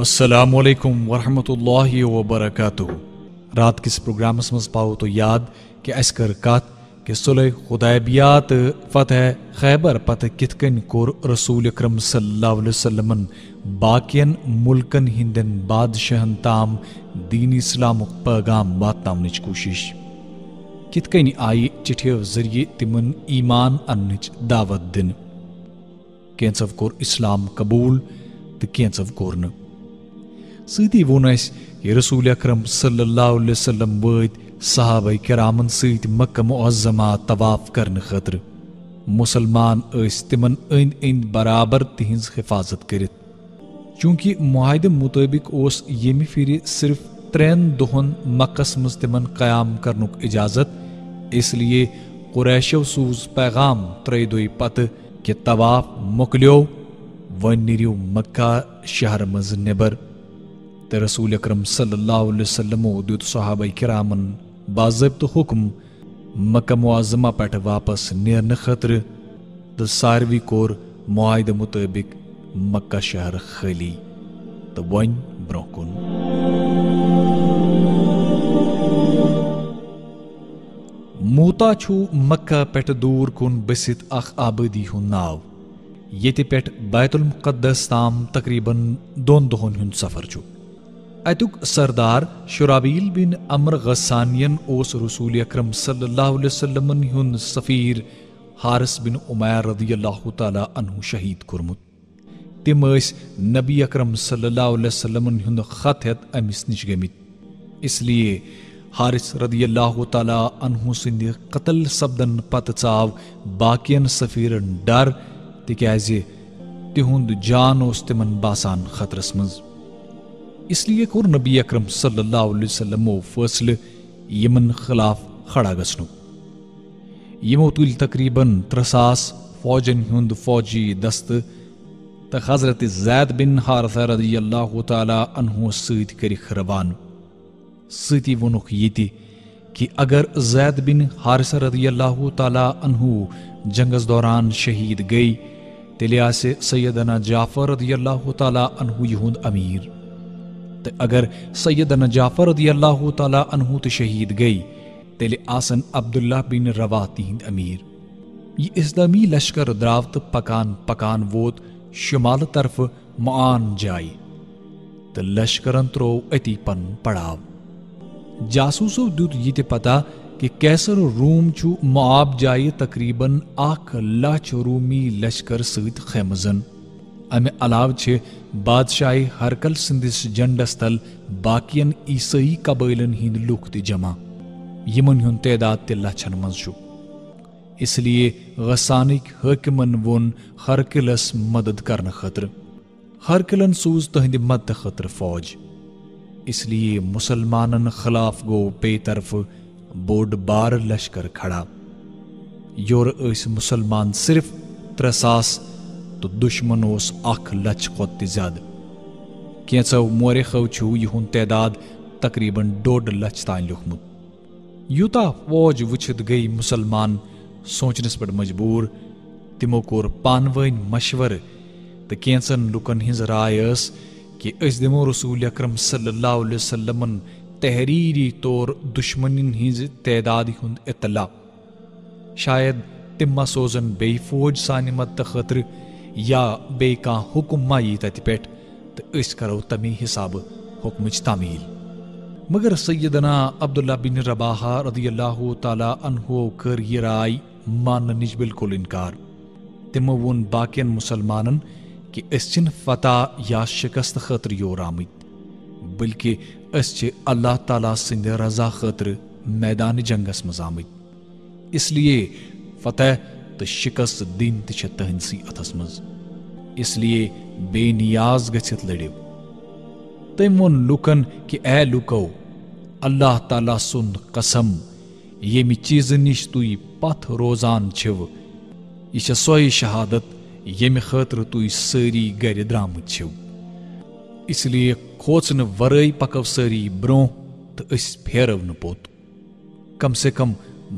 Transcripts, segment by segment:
السلام علیکم ورحمۃ اللہ وبرکاتہ۔ رات کس پروگرامس مز پاو تو یاد کہ اس کر کت کہ صلح حدیبیہ تو فتح خیبر پتہ کت کن کور رسول اکرم صلی اللہ علیہ وسلم باقین ملکن ہندن بادشاہن تام دین اسلام پیغام واتناونچ کوشش، کت کن آئی چٹھیو ذریعہ تمن ایمان انچ دعوت دن، کینچو کور اسلام قبول تو کینچو کور نہ۔ سۭتی وون اس کہ رسول اکرم صلی اللہ علیہ وسلم وٲتۍ صحابہ کرامن سۭتۍ مکہ معظمہ طواف کرنے خاطر۔ مسلمان ٲسۍ تمن أنٛدۍ أنٛدۍ برابر تہنز حفاظت کرت، چونکہ معاہدہ مطابق اوس ییٚمہِ پھرِ صرف 3 دۄہن مکس مز تمن قیام کرنُک اجازت، اس لیے قریشو سوز پیغام 3 دۄہہِ پتہٕ کہ طواف مۄکلیو، وۄنۍ نیرِو مکہ شہر مز نٮ۪بر۔ تو رسول اکرم صلی اللہ علیہ وسلم دیت صحابہ کرامن باضابطہ حکم مکہ معظمہ پہ واپس نیرنے خاطر، تو ساروی کور معاہدہ مطابق مکہ شہر خالی تو ون برونہ کن۔ موتا چھو مکہ پہ دور کن بسِت اخ آبادی ہند ناو، یت پہ بیت المقدس تام تقریباً 2 دۄہن ہند سفر چھُ۔ اتک سردار شرابیل بن عمر غسانین اوس رسول اکرم صلی اللہ علیہ وسلم ہند سفیر حارث بن عمیر رضی اللہ تعالی عنہ شہید کورمت۔ تم ٲسۍ نبی اکرم صلی اللہ علیہ وسلم ہند خط ہیت امس نش گمت، اس لیے حارث رضی اللہ تعالی عنہ سند قتل سپدن پتہ ژاو باقین سفیرن ڈر، تکیازِ تہند جان اوس تمن باسان خطرس مز۔ اس لیے کور نبی اکرم صلی اللہ علیہ وسلم فیصلہ یمن خلاف کھڑا گژھنُک۔ یمو تُلۍ تقریباً 3,000 فوجن ہند فوجی دست تو حضرت زید بن حارثہ رضی اللہ تعالی عنہ سۭتۍ کٔرِکھ روانہ۔ سۭتی وونُکھ یتہِ کہ اگر زید بن حارثہ رضی اللہ تعالی عنہ جنگس دوران شہید گئی تیلہِ آسہِ سیدنا جعفر رضی اللہ تعالی عنہ یہند امیر، تو اگر سیدنا جعفر رضی اللہ تعالی عنہ تو شہید گئی تیلہِ آسن عبداللہ بن روا تہند امیر۔ یہ اسلامی لشکر دراو تو پکان پکان ووت شمال طرف معان جائے، تو لشکرن ترو اتی پن پڑاو۔ جاسوسو دیت یہ پتہ کہ کیسر روم چھُ معاب جائے تقریباً 1 لچھ رومی لشکر سۭتۍ خیمزن۔ امہ علاوہ چھ بادشاہ ہرکل سندس جنڈس تل باقین عیسائی قبائلن ہند لوک تہ جمع، یمن ہند تعداد تہ لچھن مز چھُ۔ اس لیے غسانک حاکمن وون ہرکلس مدد کرنے خاطر۔ ہرکلن سوز تہند مدد خاطر فوج، اس لیے مسلمانن خلاف گو بے طرف بوڑ بار لشکر کھڑا۔ یور اس مسلمان صرف 3,000 تو دشمن اوس 1 لچھ کھۄتہٕ تہِ زیادٕ۔ کینٛژو مورخو چھُ یہند تعداد تقریباً 1.5 لچھ تان لیوکھمُت۔ یوٗتاہ فوج وٕچھِتھ گٔیہِ مسلمان سونچنس پٮ۪ٹھ مجبوٗر۔ تِمو کوٚر پانہٕ ؤنۍ مشورٕ، تہٕ کینٛژن لُکن ہٕنٛز راے ٲس کہ أسۍ دِمو رسول اکرم صلی اللہ علیہ وسلمن تحریری طور دشمنن ہٕنٛزِ تعدادِ ہُنٛد اطلاع، شاید تِم ما سوزن بیٚیہِ فوج سانہِ مدتہٕ خٲطرٕ، یا بیٚیہِ کانٛہہ حکم ما یی تتہِ پٮ۪ٹھ تہٕ أسۍ کرو تمی حسابہٕ حکمٕچ تعمیل۔ مگر سیدنا عبداللہ بن رواحہ رضی اللہ تعالی عنہ کٔر یہِ راے ماننہٕ نِش بالکل انکار۔ تِمو ووٚن باقین مسلمانن کہ أسۍ چھِنہٕ فتح یا شکست خٲطرٕ یور آمٕتۍ، بلکہ أسۍ چھِ اللہ تعالیٰ سٕنٛدِ رضا خٲطرٕ میدان جنگس منٛز آمٕتۍ، اس لیے فتح تو شکست دِنۍ تہِ چھےٚ تٕہنٛدسٕے اتھس منٛز، اس لیے بے نیاز گژھِتھ لڑِو۔ تٔمۍ ووٚن لُکن کہ اے لُکو، اللہ تعالیٰ سُنٛد قسم، ییٚمہِ چیٖزٕ نِش تُہۍ پتھ روزان چھِو، یہ چھےٚ سۄے شہادت ییٚمہِ خٲطرٕ تُہۍ سٲری گرِ درٛامٕتۍ چھِو۔ اس لیے کھوژنہٕ ورٲے پکو سٲری برونٛہہ تہٕ أسۍ پھیرو نہٕ پوٚت۔ کم سے کم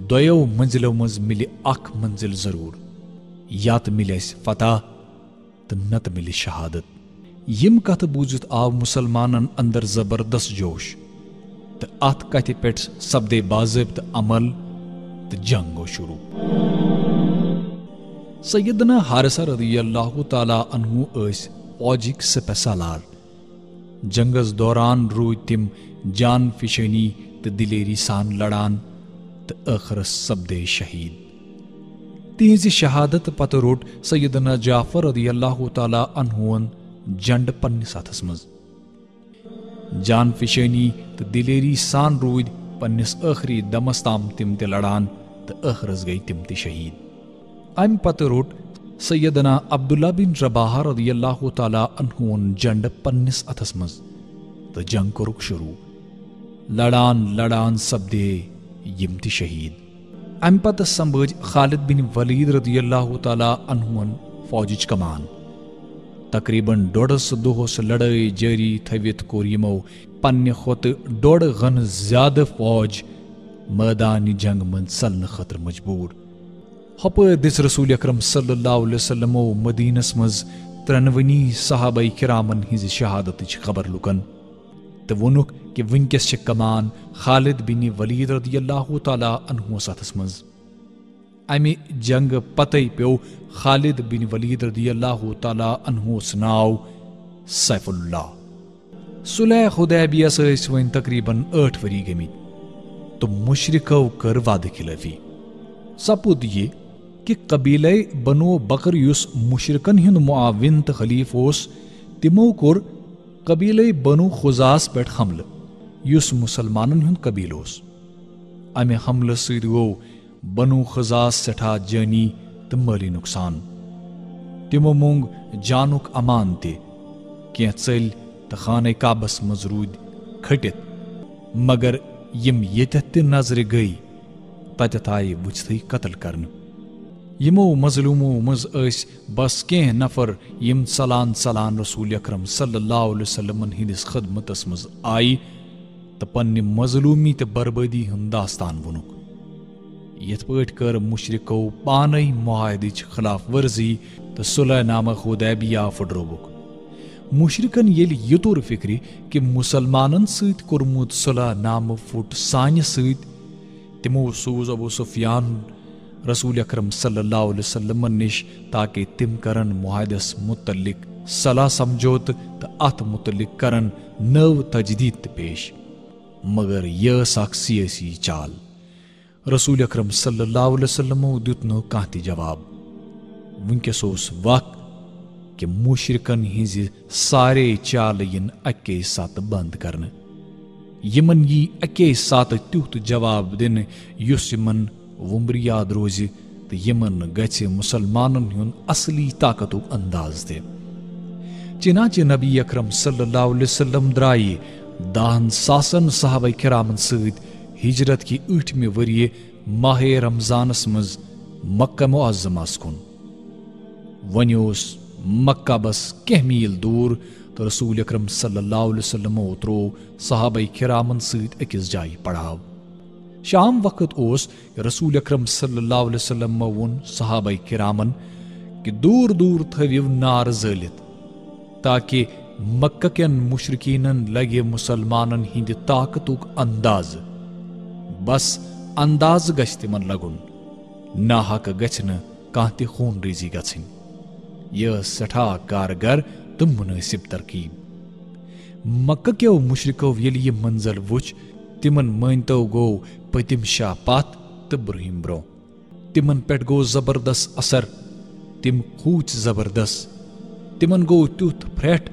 2 منزلو مز ملہِ 1 منزل ضرور، یا تو ملہِ اسہِ فتح تو نتہٕ ملہِ شہادت۔ یم کتھ بوزتھ آو مسلمانن اندر زبردست جوش تو ات کتھ پہ سپدے باضابطہ عمل تو جنگ گو شروع۔ سیدنا حارثہ رضی اللہ تعالیٰ عنہ اس فوجک سپہ سالار۔ جنگس دوران روٗدۍ تم جان فشانی تو دلیری سان لڑان تو ٲخرس سپدے شہید۔ تہذ شہادت پتہ روٹ سیدنا جعفر رضی اللہ تعالیٰ عنہ جنڈ پنس اتھس مز۔ جان فشانی تو دلیری سان روٗدۍ پنس ٲخری دمس تام تم تہ لڑان تو ٲخرس گئی تم تہ شہید۔ امہ پتہ روٹ سیدنا عبداللہ بن رباحہ رضی اللہ تعالیٰ عنہ جنڈ پنس اتھس مز تو جنگ کورک شروع۔ لڑان لڑان سپدے یم تہ شہید۔ امہ پتہ سنبھج خالد بن ولید رضی اللہ تعالیٰ عنہ فوجچ کمان۔ تقریباً ڈوڑس دہس لڑائی جاری تھوت کور یمو پنہ کھوتہ ڈوڑ گن زیادہ فوج میدان جنگ من ژلنہ خاطر مجبور۔ ہپٲرۍ دِژ رسول اکرم صلی اللہ علیہ وسلمو مدینس مز ترنونی صحابہ کرامن ہنز شہادتچ خبر لکن تو وونُکھ کہ ونکس چھ کمان خالد بن ولید رضی اللہ تعالیٰ عنہ اتھس مز۔ امہ جنگ پتہ پیو خالد بن ولید رضی اللہ تعالیٰ عنہ ناو سیف اللہ۔ صلح حدیبیہس ٲسۍ وۄنۍ تقریباً 8 ؤری گٔمٕتۍ تو مشرکو کر وعدٕ خلافی۔ سپُد یہ کہ قبیلہ بنو بکر یس مشرکن ہند معاون تو خلیف اوس تمو کور قبیلہ بنو خزاس پہ حملہ یس مسلمانن ہند قبیل اوس۔ امہ حملہ سۭتۍ گو بنو خزاس سٹھا جانی تو مالی نقصان۔ تمو مونگ جانک امان تہ کی ژل تو خانہ کعبس مز روٗدۍ کھٹتھ، مگر یم یتتھ تہ نظر گئی تتتھ آیہ وچھتھٕے قتل کرنہ۔ یمو مظلومو مز ٲسۍ بس کینٛہہ نفر یم ژلان ژلان رسول اکرم صلی اللہ علیہ وسلمن ہندس خدمتس مز آئی تو پنہ مظلومی تو بربادی ہند داستان وونُکھ۔ یتھ پٲٹھۍ کر مشرکو پانے معاہدٕچ خلاف ورزی تو صلح نامہ حدیبیہ پھٹرووُکھ۔ مشرکن ییٚلہِ یہ توٚر فکرِ کہ مسلمانن سۭتۍ کوٚرمُت صلح نامہ پھُٹ سانہِ سۭتۍ، تمو سوز ابو سفیان رسول اکرم صلی اللہ علیہ وسلم نش تاکہ تم کرن معاہدس متعلق صلاح سمجھوت تو ات متعلق کرن نو تجدید تہ پیش، مگر یہ اکھ سیاسی چال۔ رسول اکرم صلی اللہ علیہ وسلمو دیت نہ کانٛہہ تہ جواب۔ ونکس اوس وقت کہ مشرکن ہنز سارے چالہ ین اکے ساتھ بند کرنہ۔ یمن یی اکے ساتھ تیُتھ جواب دن یس یمن ومبر یاد روزِ تو یمن گژھِ مسلمانن ہند اصلی طاقتک انداز دے۔ چنانچہ نبی اکرم صلی اللہ علیہ وسلم درائے 10,000 صحابہ کرامن سۭتۍ ہجرت کی 8مہِ ؤریہِ ماہ رمضانس مز مکہ معظمس کن۔ وۄنۍ اوس مکہ بس کینٛہہ میل دور تو رسول اکرم صلی اللہ علیہ وسلمو ترو صحابہ کرامن سۭتۍ أکِس جایہِ پڑاو۔ شام وقت اوس رسول اکرم صلی اللہ علیہ وسلم وون صحابہ کرامن کہ دور دور تھٲوِو نار زٲلِتھ تاکہ مکہ کٮ۪ن مشرکینن لگہِ مسلمانن ہندِ طاقتک اندازٕ۔ بس انداز گژھِ تمن لگن، ناحق گژھِ نہٕ کانٛہہ تہِ خوٗن ریزی گژھٕنۍ۔ یہ ٲس سٹھاہ کارگر تہٕ منٲسب ترکیب۔ مکہ کیو مشرکو ییٚلہِ یہ منظر وُچھ تمن مٲنتو گوٚو پٔتِم شاہ پتھ تہٕ برٛونٛہِم برٛونٛہہ۔ تمن پٮ۪ٹھ گوٚو زبردست اثر، تم کھوٗژ زبردست۔ تمن گوٚو تیُتھ پھرٛٹھ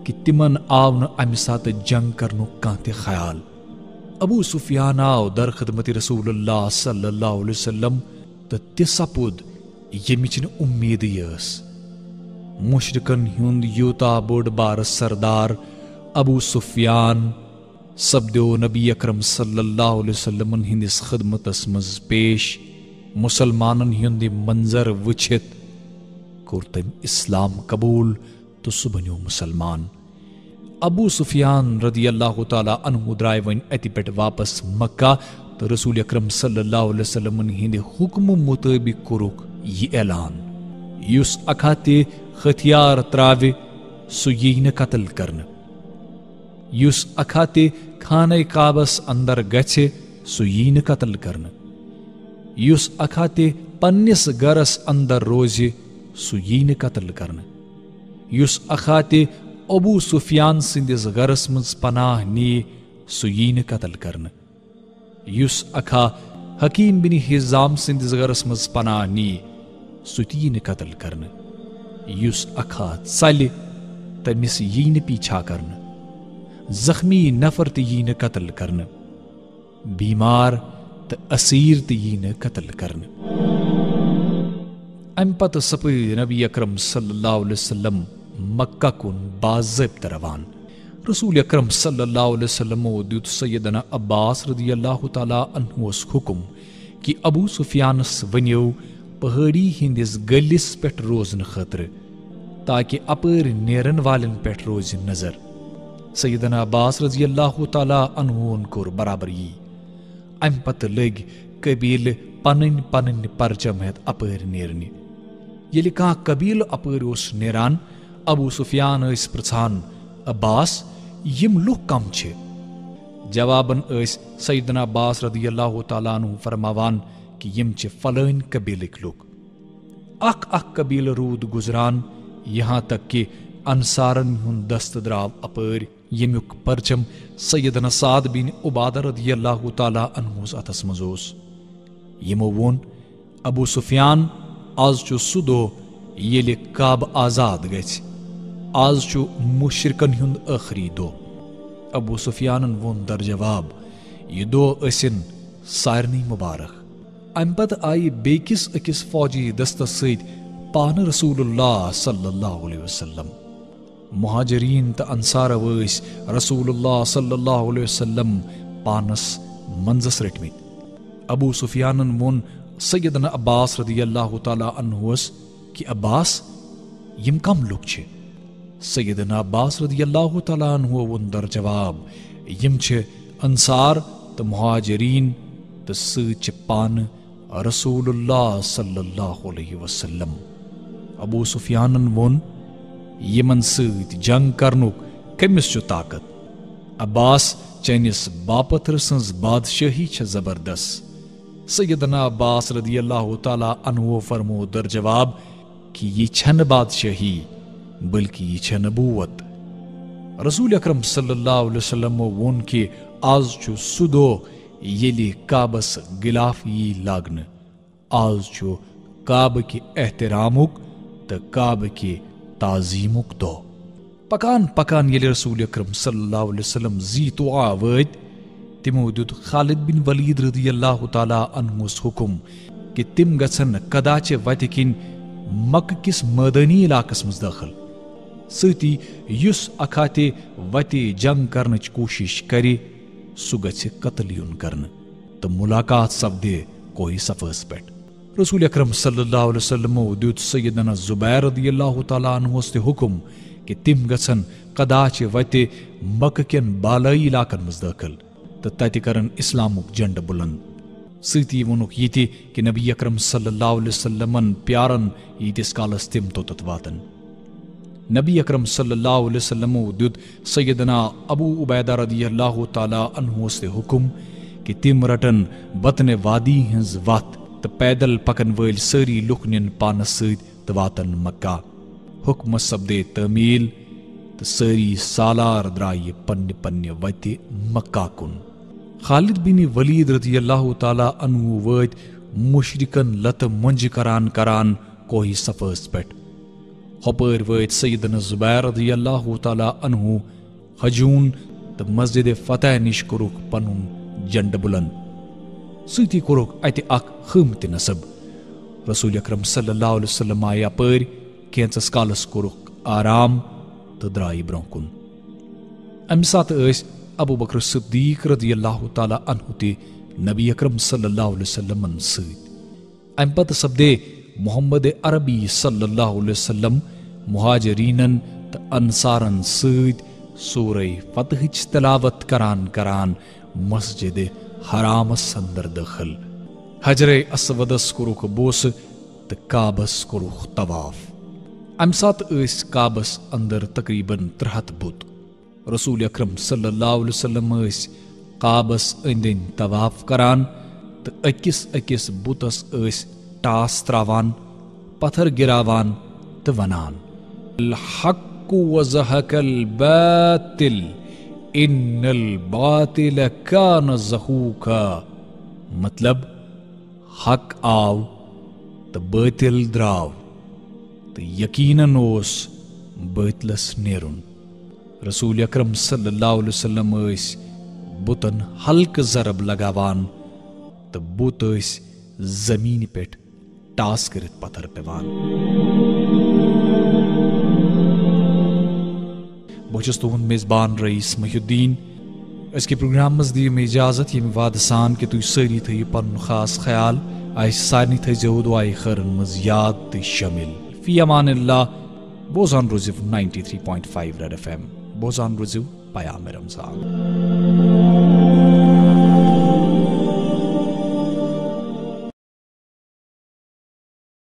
کہ تمن آو نہٕ امہِ ساتہٕ جنگ کرنُک کانٛہہ تہِ خیال۔ ابو سفیان آو در خدمت رسول اللہ صلی اللہ علیہ وسلم تو تہِ سپُد ییٚمِچ نہٕ اُمیدٕے ٲس۔ مشرکن ہُنٛد یوٗتاہ بوٚڑ بارٕ سردار ابو سفیان سپدیو نبی اکرم صلی اللہ علیہ وسلم ہندس خدمتس مز پیش۔ مسلمانن ہُنٛد یہِ منظر وٕچھِتھ کوٚر تٔمۍ اسلام قبوٗل تو سُہ بنیو مسلمان۔ ابو سفیان رضی اللہ تعالیٰ عنہ درائے وۄنۍ اتہِ پٮ۪ٹھ واپس مکہ تو رسول اکرم صلی اللہ علیہ وسلم ہندِ حکمہ مطٲبق کوٚرُکھ یہ اعلان، یُس اکھ ہتھ ہتھیار تراوِ سُہ یی نہٕ قتل کرنہٕ۔ یُس اکھاتہِ خانہ کعبس اندر گژھِ سُہ یی نہٕ قتل کرنہٕ۔ یُس اکھاتہِ پننِس گرس اندر روزِ سُہ یی نہٕ قتل کرنہٕ۔ یُس اکھاتہِ ابو سفیان سٕنٛدِس گرس منٛز پناہ نِیہِ سُہ یی نہٕ قتل کرنہٕ۔ یُس اکھا حکیم بن حزام سٕنٛدِس گرس منٛز پناہ نِیہِ سُہ تہِ یی نہٕ قتل کرنہٕ۔ یُس اکھا ژلہِ تٔمِس یی نہٕ پیچھا کرنہٕ۔ زخمی نفر تہِ یی نہٕ قتل کرنہٕ۔ بیمار تہٕ اسیٖر تہِ یی نہٕ قتل کرنہٕ۔ امہِ پتہٕ سپٕدۍ نبی اکرم صلی اللہ علیہ وسلم مکہ کُن باضٲبطہٕ روان۔ رسول اکرم صلی اللہ علیہ وسلمو دیُت سیدنا عباس رضی اللہ تعالیٰ عنہس حکم کہ ابو سفیانس ؤنِو پہٲڑی ہندِس گٔلِس پٮ۪ٹھ روزنہٕ خٲطرٕ تاکہ اپٲرۍ نیرن والٮ۪ن پٮ۪ٹھ روزِ نظر۔ سیدنا عباس رضی اللہ تعالیٰ عنہن کوٚر برابر یی۔ امہِ پتہٕ لٔگۍ قبیلہٕ پنٕنۍ پنٕنۍ پرچم ہٮ۪تھ اپٲرۍ نیرنہِ۔ ییٚلہِ کانٛہہ قبیلہٕ اپٲرۍ اوس نیران ابو سفیان ٲسۍ پرژھان عباس یِم لُکھ کم چھِ؟ جوابن ٲسۍ سیدنا عباس رضی اللہ تعالیٰ عنہ فرماوان کہ یِم چھِ فلٲنۍ قبیلٕکۍ لُکھ۔ اکھ اکھ قبیلہٕ روٗد گُزران یہاں تک کہ انصارن ہُنٛد دستہٕ درٛاو اپٲرۍ ییٚمیُک پرچم سیدنا سعد بن عبادہ رضی اللہ تعالیٰ عنہس اتھس منٛز اوس۔ یِمو ووٚن ابو سفیان آز چھُ سُہ دۄہ ییٚلہِ کعبہٕ آزاد گژھِ۔ آز چھُ مُشرکن ہُنٛد ٲخری دۄہ۔ ابو سفیانن ووٚن در جواب یہِ دۄہ ٲسِن سارنٕے مُبارک۔ امہِ پتہٕ آیہِ بیٚکِس أکِس فوجی دستس سۭتۍ پانہٕ رسول اللہ صلی اللہ علیہ وسلم۔ مہاجرین تہٕ انصار ٲسۍ رسول اللہ صلی اللہ علیہ وسلم پانس منٛزس رٔٹمٕتۍ۔ ابو سفیانن ووٚن سیدنا عباس رضی اللہ تعالیٰ عنہس کہ عباس یِم کم لُکھ چھِ؟ سیدنا عباس رضی اللہ تعالیٰ عنہ ووٚن در جواب یِم چھِ انصار تہٕ مہاجرین تہٕ سۭتۍ چھِ پانہٕ رسول اللہ صلی اللہ علیہ وسلم۔ ابو سفیانن ووٚن یِمن سۭتۍ جنگ کرنُک کٔمِس چھُ طاقت؟ عباس چٲنِس باپتھرٕ سٕنٛز بادشٲہی چھےٚ زبردست۔ سیدنا عباس رضی اللہ تعالیٰ عنہ فرمو در جواب کہ یہ چھنہٕ بادشٲہی بلکہ یہ چھےٚ نبوت۔ رسول اکرم صلی اللہ علیہ وسلمو ووٚن کہ آز چھُ سُہ دۄہ ییٚلہِ کعبس غلاف یی لاگنہٕ۔ آز چھُ کعبہٕ کہِ احترامُک تہٕ کعبہٕ کہِ تعظیٖمُک دۄہ۔ پکان پکان ییٚلہِ رسول اکرم صلی اللہ علیہ وسلم زی طُعا وٲتۍ تِمو دیُت خالد بن ولید رضی اللہ تعالیٰ عنہس حکم کہ تِم گژھن کداچہِ وتہِ کِنۍ مکہ کِس مٲدٲنی علاقس منٛز دٲخل۔ سۭتی یُس اکھاتہِ وتہِ جنگ کرنٕچ کوٗشش کرِ سُہ گژھِ قتل یُن کرنہٕ تہٕ مُلاقات سپدِ کوہِ صفس پٮ۪ٹھ۔ رسول اکرم صلی اللہ علیہ وسلمو دیُت سیدنا زبیر رضی اللہ تعالیٰ عنہس تہِ حکم کہ تِم گژھن کداچہِ وتہِ مکہ کٮ۪ن بالٲیی علاقن منٛز دٲخل تہٕ تتہِ کرن اسلامُک جنڈٕ بُلند۔ سۭتی ووٚنُکھ یہِ تہِ کہ نبی اکرم صلی اللہ علیہ وسلمن پیارن ییٖتِس کالس تِم توٚتتھ واتن۔ نبی اکرم صلی اللہ علیہ وسلمو دیُت سیدنا ابو عبیدہ رضی اللہ تعالیٰ عنہس تہِ حکم کہ تِم رٹن بطنِ وادی ہٕنٛز وتھ تہٕ پیدل پکن وٲلۍ سٲری لُکھ نِن پانس سۭتۍ تہٕ واتن مکہ۔ حکمس سپدے تعمیل تہٕ سٲری سالار درٛایہِ پننہِ پننہِ وتہِ مکہ کُن۔ خالد بن ولید رضی اللہ تعالیٰ عنہ وٲتۍ مشرکن لتہٕ مۄنجہِ کران کران کوہِ صفس پٮ۪ٹھ۔ ہۄپٲرۍ وٲتۍ سیدنا زبیر رضی اللہ تعالیٰ عنہ ہجوٗن تہٕ مسجد فتح نِش کوٚرُکھ پنُن جنڈٕ بُلند۔ سۭتی کوٚرُکھ اتہِ اکھ خۭمہٕ تہِ نصب۔ رسول اکرم صلی اللہ علیہ وسلم آیہِ اپٲرۍ کینٛژس کالس کوٚرُکھ آرام تہٕ درٛایہِ برٛونٛہہ کُن۔ امہِ ساتہٕ ٲسۍ ابو بکر صدیق رضی اللہ تعالیٰ عنہ تہِ نبی اکرم صلی اللہ علیہ وسلمن سۭتۍ۔ امہِ پتہٕ سپدے محمد عربی صلی اللہ علیہ وسلم مہاجرینن تہٕ انصارن سۭتۍ سورہ فتحٕچ تلاوت کران کران مسجد حرامس اندر دٲخل۔ حجرِ اسودس کوٚرُکھ بوسہٕ تہٕ کعبس کوٚرُکھ طواف۔ امہ سات ٲسۍ کعبس اندر تقریباً 300 بت. رسول اکرم صلی اللہ علیہ وسلم ٲسۍ کعبس أنٛدۍ أنٛدۍ طواف کران تہٕ أکِس أکِس بُتس ٲسۍ ٹاس تراوان، پتھر گراوان تہٕ ونان الحق وزهق الباطل ان الباطل كان زهوقا. مطلب حق آو تہٕ باطل درٛاو تہٕ یقیناً اوس باطلس نیرُن. رسول اکرم صلی اللہ علیہ وسلم ٲسۍ بُتن ہلکہٕ ضرب لگاوان تہٕ بُت ٲسۍ زمینہِ پٮ۪ٹھ ٹاس کٔرِتھ پتھر پیوان. بہٕ چھُس تُہُنٛد میزبان رئیس محی الدین. أزکہِ پروگرام منٛز دِیِو مےٚ اجازت ییٚمہِ وعدٕ سان کہِ تُہۍ سٲری تھٲیِو پنُن خاص خیال. اَسہِ سارنٕے تھٲیزیو دُعایہِ خٲرن منٛز یاد تہٕ شٲمِل. فی امان اللہ. بوزان روٗزِو 93.5 ریڈ FM. بوزان روٗزِو پیام رمضان.